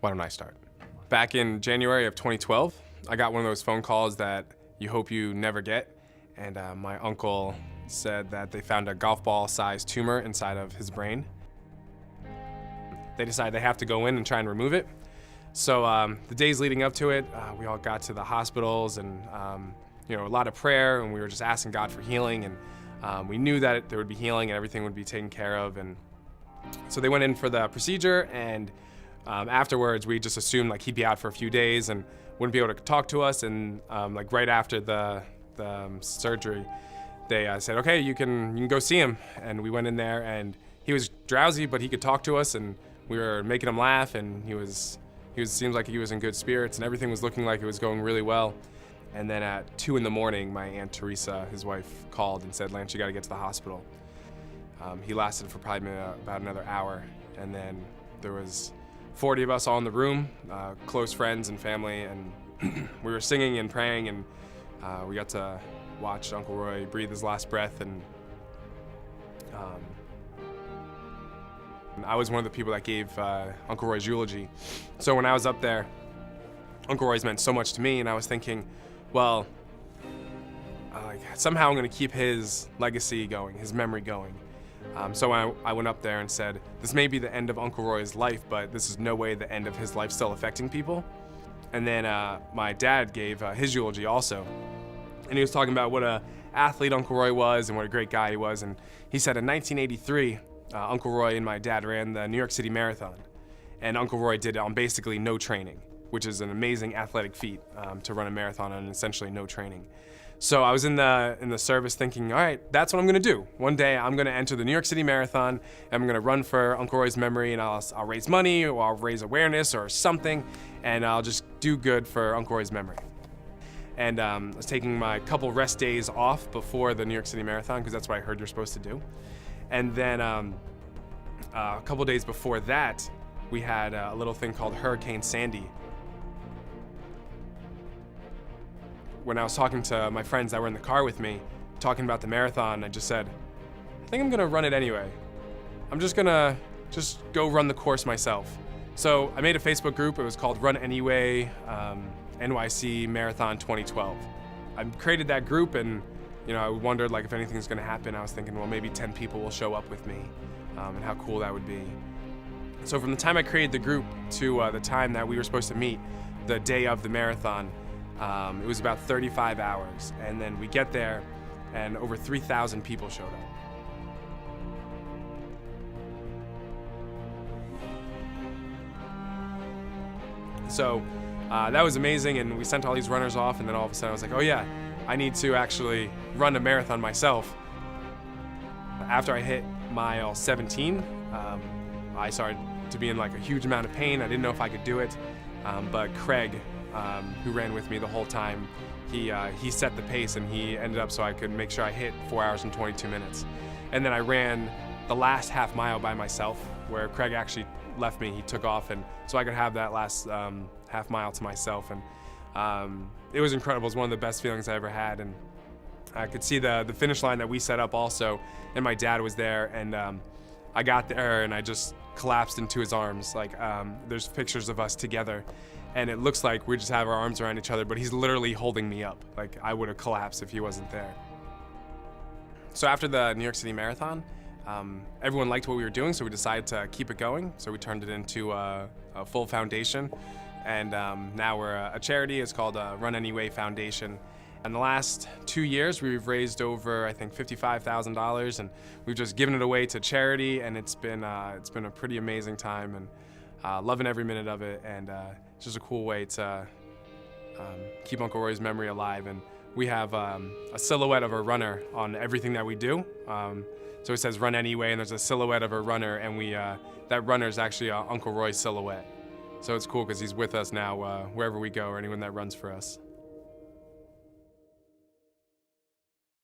Why don't I start? Back in January of 2012, I got one of those phone calls that you hope you never get. And my uncle said that they found a golf ball sized tumor inside of his brain. They decided they have to go in and try and remove it. So the days leading up to it, we all got to the hospitals and a lot of prayer, and we were just asking God for healing. And we knew that there would be healing and everything would be taken care of. And so they went in for the procedure, and afterwards we just assumed like he'd be out for a few days and wouldn't be able to talk to us. And like right after the surgery, they said, okay, you can go see him. And we went in there, and he was drowsy, but he could talk to us, and we were making him laugh, and he seems like he was in good spirits, and everything was looking like it was going really well. And then at 2 in the morning, my Aunt Teresa, his wife, called and said, Lance, you gotta get to the hospital. He lasted for probably about another hour, and then there was 40 of us all in the room, close friends and family, and we were singing and praying, and we got to watch Uncle Roy breathe his last breath. And I was one of the people that gave Uncle Roy's eulogy. So when I was up there, Uncle Roy's meant so much to me, and I was thinking, well, somehow I'm gonna keep his legacy going, his memory going. So I went up there and said, this may be the end of Uncle Roy's life, but this is no way the end of his life still affecting people. And then my dad gave his eulogy also. And he was talking about what an athlete Uncle Roy was and what a great guy he was. And he said in 1983, Uncle Roy and my dad ran the New York City Marathon. And Uncle Roy did it on basically no training, which is an amazing athletic feat to run a marathon on essentially no training. So I was in the service thinking, all right, that's what I'm gonna do. One day I'm gonna enter the New York City Marathon, and I'm gonna run for Uncle Roy's memory, and I'll raise money, or I'll raise awareness or something, and I'll just do good for Uncle Roy's memory. And I was taking my couple rest days off before the New York City Marathon, because that's what I heard you're supposed to do. And then a couple days before that, we had a little thing called Hurricane Sandy. When I was talking to my friends that were in the car with me, talking about the marathon, I just said, I think I'm gonna run it anyway. I'm just gonna go run the course myself. So I made a Facebook group. It was called RunAnyway, NYC Marathon 2012. I created that group, and I wondered like if anything's gonna happen. I was thinking, well, maybe 10 people will show up with me, and how cool that would be. So from the time I created the group to the time that we were supposed to meet, the day of the marathon, it was about 35 hours. And then we get there, and over 3,000 people showed up. So that was amazing, and we sent all these runners off, and then all of a sudden I was like, oh yeah, I need to actually run a marathon myself. After I hit mile 17, I started to be in like a huge amount of pain. I didn't know if I could do it, but Craig, who ran with me the whole time, he set the pace, and he ended up so I could make sure I hit 4 hours and 22 minutes. And then I ran the last half mile by myself, where Craig actually left me. He took off, and so I could have that last half mile to myself. And it was incredible. It was one of the best feelings I ever had. And I could see the finish line that we set up also, and my dad was there, and I got there and I just collapsed into his arms. Like there's pictures of us together, and it looks like we just have our arms around each other, but he's literally holding me up. Like I would have collapsed if he wasn't there. So after the New York City Marathon, everyone liked what we were doing, so we decided to keep it going. So we turned it into a full foundation, and now we're a charity. It's called RunAnyway Foundation. In the last 2 years, we've raised over, I think, $55,000, and we've just given it away to charity, and it's been a pretty amazing time, and loving every minute of it. And it's just a cool way to keep Uncle Roy's memory alive. And we have a silhouette of a runner on everything that we do. So it says Run Anyway, and there's a silhouette of a runner, and that runner is actually Uncle Roy's silhouette. So it's cool because he's with us now wherever we go, or anyone that runs for us.